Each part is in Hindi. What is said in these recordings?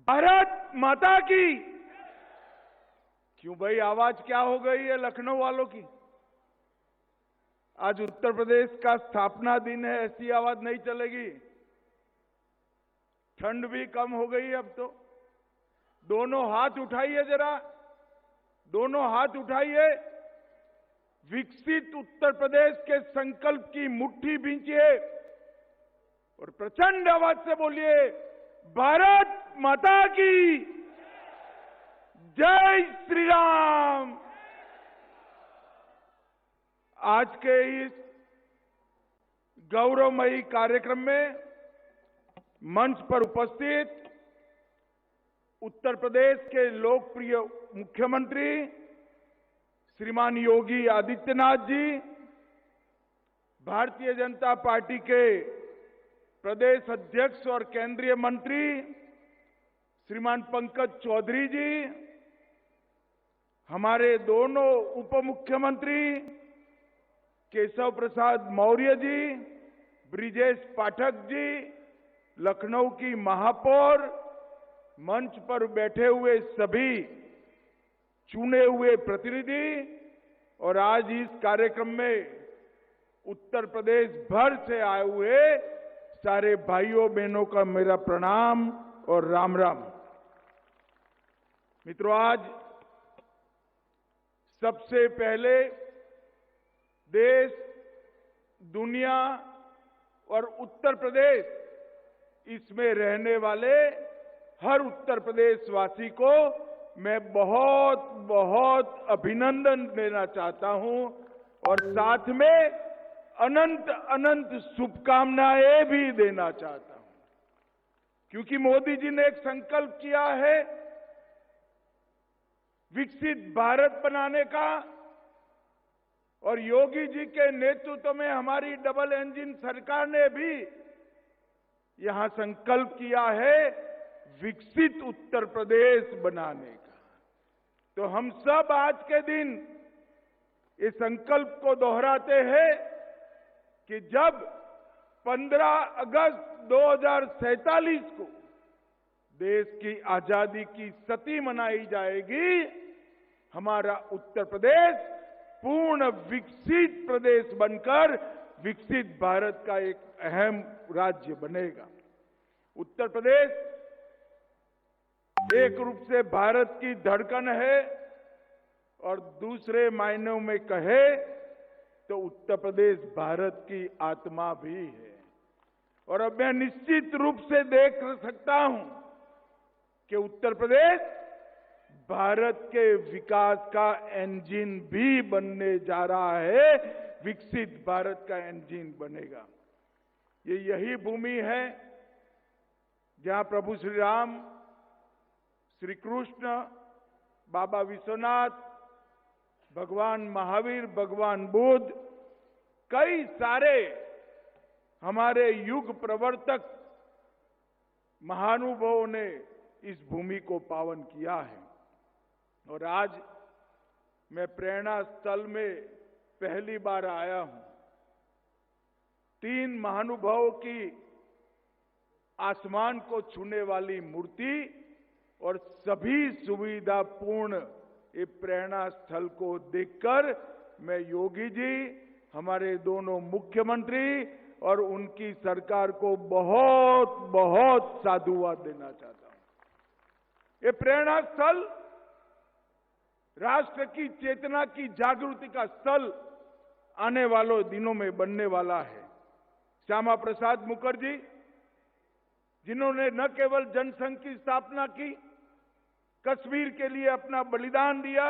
भारत माता की। क्यों भाई, आवाज क्या हो गई है लखनऊ वालों की? आज उत्तर प्रदेश का स्थापना दिन है, ऐसी आवाज नहीं चलेगी। ठंड भी कम हो गई है अब तो। दोनों हाथ उठाइए जरा, दोनों हाथ उठाइए। विकसित उत्तर प्रदेश के संकल्प की मुट्ठी भींचिए और प्रचंड आवाज से बोलिए, भारत माता की जय श्री राम। आज के इस गौरवमयी कार्यक्रम में मंच पर उपस्थित उत्तर प्रदेश के लोकप्रिय मुख्यमंत्री श्रीमान योगी आदित्यनाथ जी, भारतीय जनता पार्टी के प्रदेश अध्यक्ष और केंद्रीय मंत्री श्रीमान पंकज चौधरी जी, हमारे दोनों उप मुख्यमंत्री केशव प्रसाद मौर्य जी, ब्रिजेश पाठक जी, लखनऊ की महापौर, मंच पर बैठे हुए सभी चुने हुए प्रतिनिधि और आज इस कार्यक्रम में उत्तर प्रदेश भर से आए हुए सारे भाइयों बहनों का मेरा प्रणाम और राम राम। मित्रों, आज सबसे पहले देश, दुनिया और उत्तर प्रदेश, इसमें रहने वाले हर उत्तर प्रदेशवासी को मैं बहुत बहुत अभिनंदन देना चाहता हूं और साथ में अनंत अनंत शुभकामनाएं भी देना चाहता हूं, क्योंकि मोदी जी ने एक संकल्प किया है विकसित भारत बनाने का, और योगी जी के नेतृत्व में हमारी डबल इंजन सरकार ने भी यहां संकल्प किया है विकसित उत्तर प्रदेश बनाने का। तो हम सब आज के दिन इस संकल्प को दोहराते हैं कि जब 15 अगस्त 2047 को देश की आजादी की शती मनाई जाएगी, हमारा उत्तर प्रदेश पूर्ण विकसित प्रदेश बनकर विकसित भारत का एक अहम राज्य बनेगा। उत्तर प्रदेश एक रूप से भारत की धड़कन है और दूसरे मायनों में कहे तो उत्तर प्रदेश भारत की आत्मा भी है। और अब मैं निश्चित रूप से देख सकता हूं कि उत्तर प्रदेश भारत के विकास का इंजन भी बनने जा रहा है, विकसित भारत का इंजन बनेगा। ये यही भूमि है जहां प्रभु श्री राम, श्री कृष्ण, बाबा विश्वनाथ, भगवान महावीर, भगवान बुद्ध, कई सारे हमारे युग प्रवर्तक महानुभावों ने इस भूमि को पावन किया है। और आज मैं प्रेरणा स्थल में पहली बार आया हूं। 3 महानुभावों की आसमान को छूने वाली मूर्ति और सभी सुविधापूर्ण ये प्रेरणा स्थल को देखकर मैं योगी जी, हमारे दोनों मुख्यमंत्री और उनकी सरकार को बहुत बहुत साधुवाद देना चाहता हूं। ये प्रेरणा स्थल राष्ट्र की चेतना की जागृति का स्थल आने वालों दिनों में बनने वाला है। श्यामा प्रसाद मुखर्जी, जिन्होंने न केवल जनसंघ की स्थापना की, कश्मीर के लिए अपना बलिदान दिया,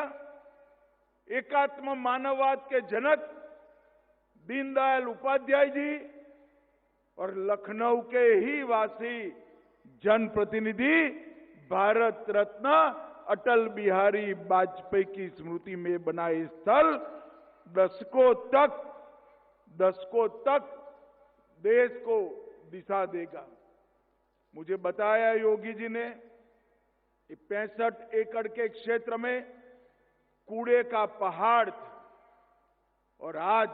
एकात्म मानववाद के जनक दीनदयाल उपाध्याय जी और लखनऊ के ही वासी जनप्रतिनिधि भारत रत्न अटल बिहारी वाजपेयी की स्मृति में बनाए स्थल दशकों तक देश को दिशा देगा। मुझे बताया योगी जी ने 65 एकड़ के क्षेत्र में कूड़े का पहाड़ था और आज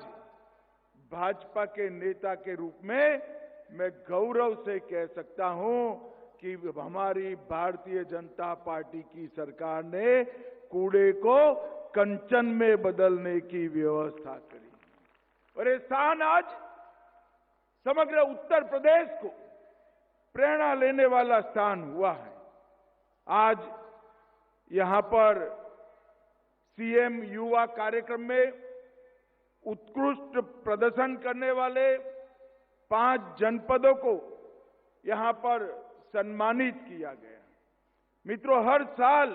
भाजपा के नेता के रूप में मैं गौरव से कह सकता हूं कि हमारी भारतीय जनता पार्टी की सरकार ने कूड़े को कंचन में बदलने की व्यवस्था करी। और ये स्थान आज समग्र उत्तर प्रदेश को प्रेरणा लेने वाला स्थान हुआ है। आज यहां पर सीएम युवा कार्यक्रम में उत्कृष्ट प्रदर्शन करने वाले 5 जनपदों को यहां पर सम्मानित किया गया। मित्रों, हर साल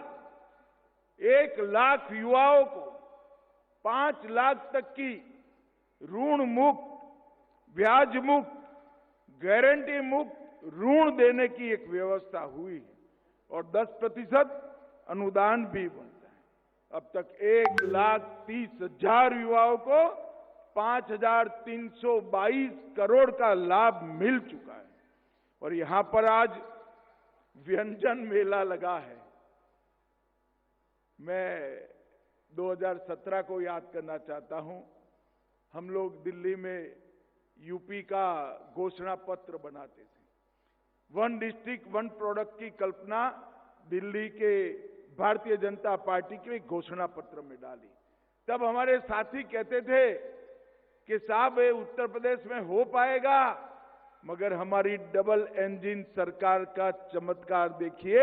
1 लाख युवाओं को 5 लाख तक की ऋण मुक्त, ब्याज मुक्त, गारंटी मुक्त ऋण देने की एक व्यवस्था हुई है और 10% अनुदान भी बनता है। अब तक 1,30,000 युवाओं को 5,322 करोड़ का लाभ मिल चुका है। और यहां पर आज व्यंजन मेला लगा है। मैं 2017 को याद करना चाहता हूं। हम लोग दिल्ली में यूपी का घोषणा पत्र बनाते थे। 1 डिस्ट्रिक्ट 1 प्रोडक्ट की कल्पना दिल्ली के भारतीय जनता पार्टी के घोषणा पत्र में डाली। तब हमारे साथी कहते थे कि साहब ये उत्तर प्रदेश में हो पाएगा, मगर हमारी डबल इंजन सरकार का चमत्कार देखिए।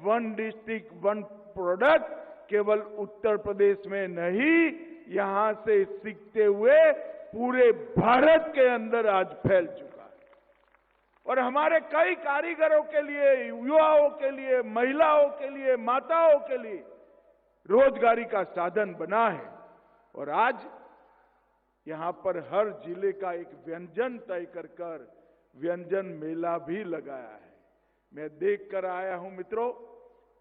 1 डिस्ट्रिक्ट 1 प्रोडक्ट केवल उत्तर प्रदेश में नहीं, यहां से सीखते हुए पूरे भारत के अंदर आज फैल चुका है। और हमारे कई कारीगरों के लिए, युवाओं के लिए, महिलाओं के लिए, माताओं के लिए रोजगारी का साधन बना है। और आज यहां पर हर जिले का एक व्यंजन तय कर व्यंजन मेला भी लगाया है। मैं देख कर आया हूं मित्रों,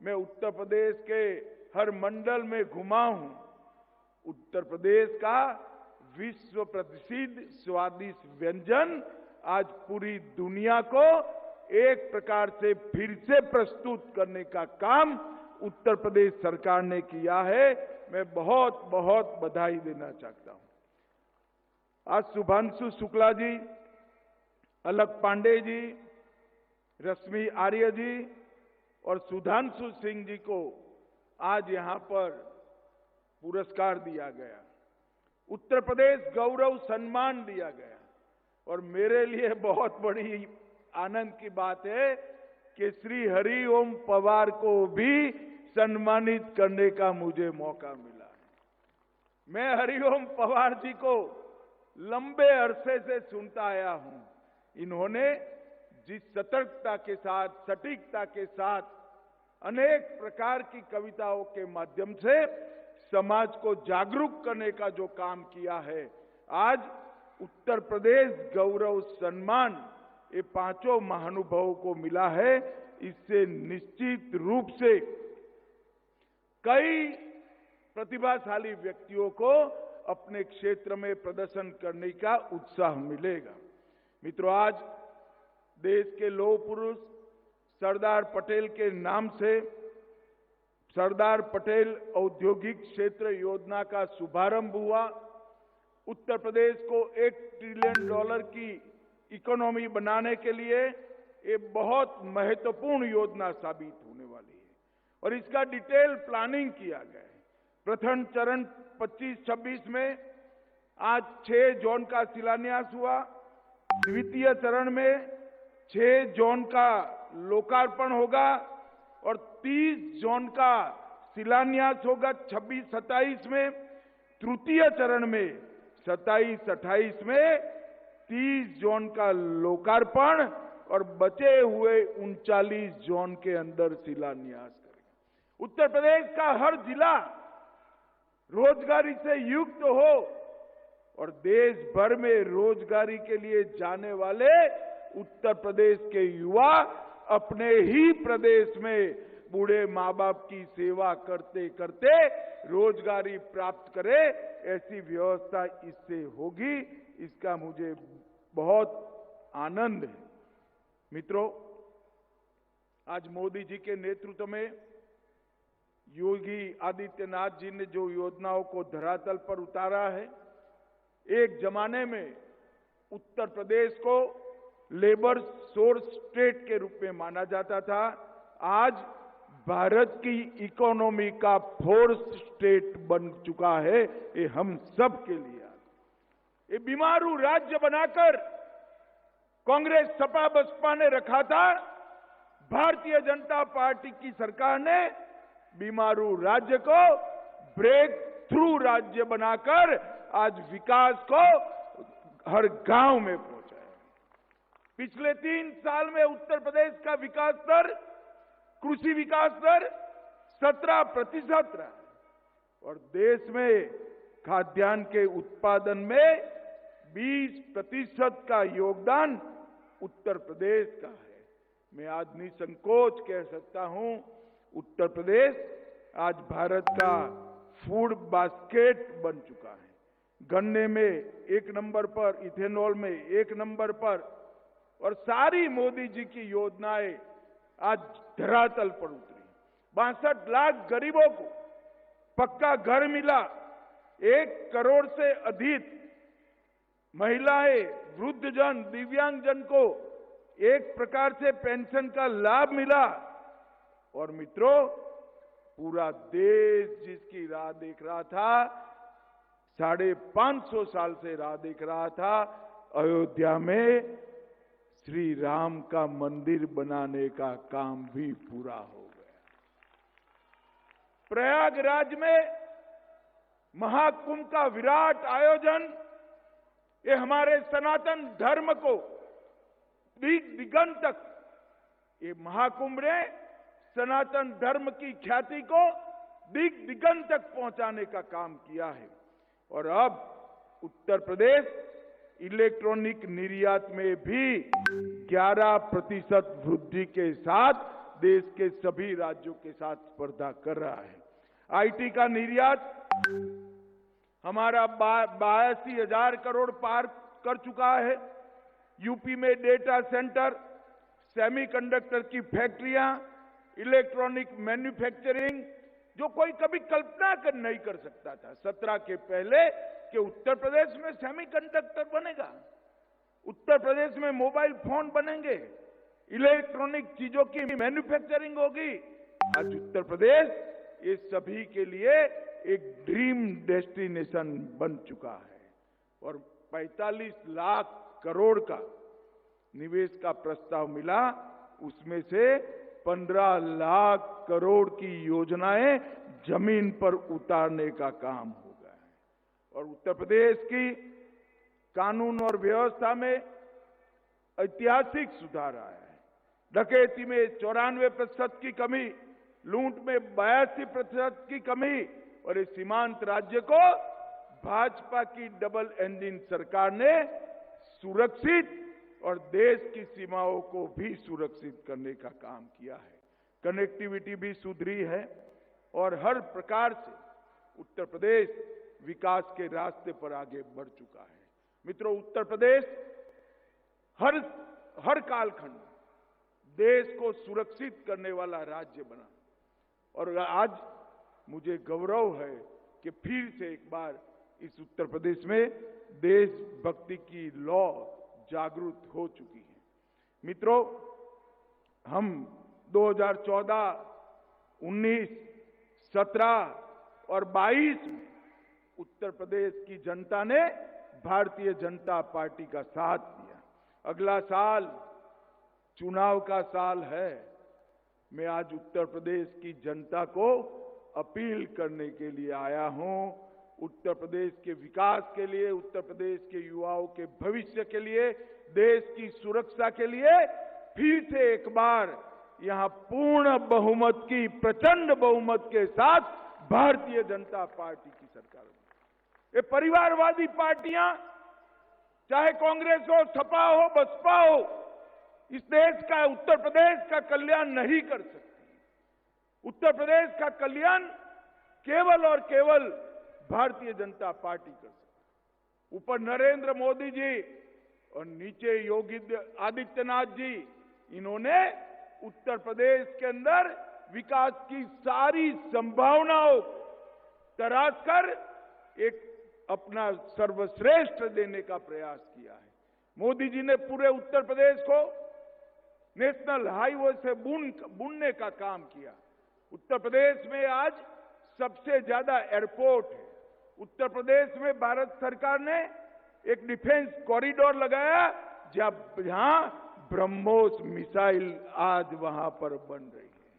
मैं उत्तर प्रदेश के हर मंडल में घुमा हूं। उत्तर प्रदेश का विश्व प्रसिद्ध स्वादिष्ट व्यंजन आज पूरी दुनिया को एक प्रकार से फिर से प्रस्तुत करने का काम उत्तर प्रदेश सरकार ने किया है। मैं बहुत बहुत बधाई देना चाहता हूं। आज शुभांशु शुक्ला जी, अलक पांडे जी, रश्मि आर्य जी और सुधांशु सिंह जी को आज यहां पर पुरस्कार दिया गया, उत्तर प्रदेश गौरव सम्मान दिया गया। और मेरे लिए बहुत बड़ी आनंद की बात है कि श्री हरिओम पवार को भी सम्मानित करने का मुझे मौका मिला है। मैं हरिओम पवार जी को लंबे अरसे से सुनता आया हूं। इन्होंने जिस सतर्कता के साथ, सटीकता के साथ अनेक प्रकार की कविताओं के माध्यम से समाज को जागरूक करने का जो काम किया है, आज उत्तर प्रदेश गौरव सम्मान ये 5 महानुभावों को मिला है। इससे निश्चित रूप से कई प्रतिभाशाली व्यक्तियों को अपने क्षेत्र में प्रदर्शन करने का उत्साह मिलेगा। मित्रों, आज देश के लौह पुरुष सरदार पटेल के नाम से सरदार पटेल औद्योगिक क्षेत्र योजना का शुभारंभ हुआ। उत्तर प्रदेश को $1 ट्रिलियन की इकोनॉमी बनाने के लिए ये बहुत महत्वपूर्ण योजना साबित होने वाली है और इसका डिटेल प्लानिंग किया गया है। प्रथम चरण 25-26 में आज 6 जोन का शिलान्यास हुआ। द्वितीय चरण में 6 जोन का लोकार्पण होगा और 30 जोन का शिलान्यास होगा 26-27 में। तृतीय चरण में 27-28 में 30 जोन का लोकार्पण और बचे हुए 39 जोन के अंदर शिलान्यास करेगा। उत्तर प्रदेश का हर जिला रोजगारी से युक्त हो और देश भर में रोजगारी के लिए जाने वाले उत्तर प्रदेश के युवा अपने ही प्रदेश में बूढ़े माँ बाप की सेवा करते करते रोजगारी प्राप्त करे, ऐसी व्यवस्था इससे होगी। इसका मुझे बहुत आनंद है। मित्रों, आज मोदी जी के नेतृत्व में योगी आदित्यनाथ जी ने जो योजनाओं को धरातल पर उतारा है, एक जमाने में उत्तर प्रदेश को लेबर सोर्स स्टेट के रूप में माना जाता था, आज भारत की इकोनॉमी का फोर्स स्टेट बन चुका है। ये हम सब के लिए ये बीमारू राज्य बनाकर कांग्रेस सपा बसपा ने रखा था। भारतीय जनता पार्टी की सरकार ने बीमारू राज्य को ब्रेक थ्रू राज्य बनाकर आज विकास को हर गांव में पहुंचाया। पिछले 3 साल में उत्तर प्रदेश का विकास दर, कृषि विकास दर 17% रहा और देश में खाद्यान्न के उत्पादन में 20% का योगदान उत्तर प्रदेश का है। मैं आज निसंकोच कह सकता हूं, उत्तर प्रदेश आज भारत का फूड बास्केट बन चुका है। गन्ने में 1 नंबर पर, इथेनॉल में 1 नंबर पर, और सारी मोदी जी की योजनाएं आज धरातल पर उतरी। 62 लाख गरीबों को पक्का घर मिला, 1 करोड़ से अधिक महिलाएं, वृद्धजन, दिव्यांगजन को एक प्रकार से पेंशन का लाभ मिला। और मित्रों, पूरा देश जिसकी राह देख रहा था, 550 साल से राह देख रहा था, अयोध्या में श्री राम का मंदिर बनाने का काम भी पूरा हो गया। प्रयागराज में महाकुंभ का विराट आयोजन, ये हमारे सनातन धर्म को दिगंत तक, ये महाकुंभ ने सनातन धर्म की ख्याति को दिगंत तक पहुंचाने का काम किया है। और अब उत्तर प्रदेश इलेक्ट्रॉनिक निर्यात में भी 11% वृद्धि के साथ देश के सभी राज्यों के साथ स्पर्धा कर रहा है। आईटी का निर्यात हमारा 82,000 करोड़ पार कर चुका है। यूपी में डेटा सेंटर, सेमीकंडक्टर की फैक्ट्रियां, इलेक्ट्रॉनिक मैन्युफैक्चरिंग, जो कोई कभी कल्पना नहीं कर सकता था 17 के पहले कि उत्तर प्रदेश में सेमीकंडक्टर बनेगा, उत्तर प्रदेश में मोबाइल फोन बनेंगे, इलेक्ट्रॉनिक चीजों की मैन्युफैक्चरिंग होगी। आज उत्तर प्रदेश ये सभी के लिए एक ड्रीम डेस्टिनेशन बन चुका है। और 45 लाख करोड़ का निवेश का प्रस्ताव मिला, उसमें से 15 लाख करोड़ की योजनाएं जमीन पर उतारने का काम हो गया है। और उत्तर प्रदेश की कानून और व्यवस्था में ऐतिहासिक सुधार आया है। डकैती में 94% की कमी, लूट में 82% की कमी, और इस सीमांत राज्य को भाजपा की डबल इंजन सरकार ने सुरक्षित और देश की सीमाओं को भी सुरक्षित करने का काम किया है। कनेक्टिविटी भी सुधरी है और हर प्रकार से उत्तर प्रदेश विकास के रास्ते पर आगे बढ़ चुका है। मित्रों, उत्तर प्रदेश हर कालखंड देश को सुरक्षित करने वाला राज्य बना। और आज मुझे गौरव है कि फिर से एक बार इस उत्तर प्रदेश में देशभक्ति की लौ जागृत हो चुकी है। मित्रों, हम 2014, 19, 17 और 22 में उत्तर प्रदेश की जनता ने भारतीय जनता पार्टी का साथ दिया। अगला साल चुनाव का साल है। मैं आज उत्तर प्रदेश की जनता को अपील करने के लिए आया हूं, उत्तर प्रदेश के विकास के लिए, उत्तर प्रदेश के युवाओं के भविष्य के लिए, देश की सुरक्षा के लिए फिर से एक बार यहां पूर्ण बहुमत की, प्रचंड बहुमत के साथ भारतीय जनता पार्टी की सरकार बनी। ये परिवारवादी पार्टियां, चाहे कांग्रेस हो, सपा हो, बसपा हो, इस देश का, उत्तर प्रदेश का कल्याण नहीं कर सकती। उत्तर प्रदेश का कल्याण केवल और केवल भारतीय जनता पार्टी कर सकती। ऊपर नरेंद्र मोदी जी और नीचे योगी आदित्यनाथ जी, इन्होंने उत्तर प्रदेश के अंदर विकास की सारी संभावनाओं तराश कर एक अपना सर्वश्रेष्ठ देने का प्रयास किया है। मोदी जी ने पूरे उत्तर प्रदेश को नेशनल हाईवे से बुनने का काम किया। उत्तर प्रदेश में आज सबसे ज्यादा एयरपोर्ट है। उत्तर प्रदेश में भारत सरकार ने एक डिफेंस कॉरिडोर लगाया, जहां ब्रह्मोस मिसाइल आज वहां पर बन रही है।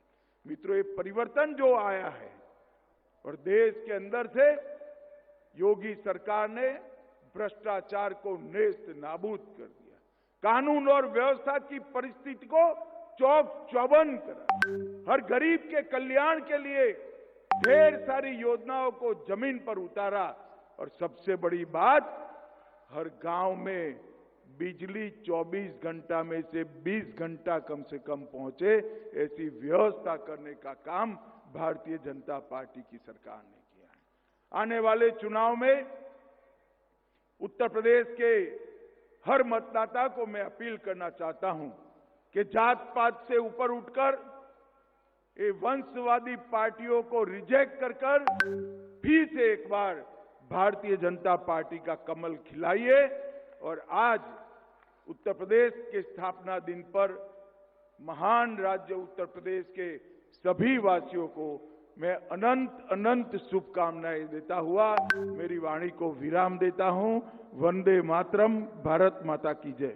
मित्रों, ये परिवर्तन जो आया है और देश के अंदर से योगी सरकार ने भ्रष्टाचार को नेस्त नाबूद कर दिया, कानून और व्यवस्था की परिस्थिति को चौक चौबंद करा, हर गरीब के कल्याण के लिए ढेर सारी योजनाओं को जमीन पर उतारा और सबसे बड़ी बात, हर गांव में बिजली 24 घंटा में से 20 घंटा कम से कम पहुंचे, ऐसी व्यवस्था करने का काम भारतीय जनता पार्टी की सरकार ने किया है। आने वाले चुनाव में उत्तर प्रदेश के हर मतदाता को मैं अपील करना चाहता हूं कि जात पात से ऊपर उठकर ये वंशवादी पार्टियों को रिजेक्ट कर फिर से एक बार भारतीय जनता पार्टी का कमल खिलाइए। और आज उत्तर प्रदेश के स्थापना दिन पर महान राज्य उत्तर प्रदेश के सभी वासियों को मैं अनंत अनंत शुभकामनाएं देता हुआ मेरी वाणी को विराम देता हूं। वंदे मातरम। भारत माता की जय।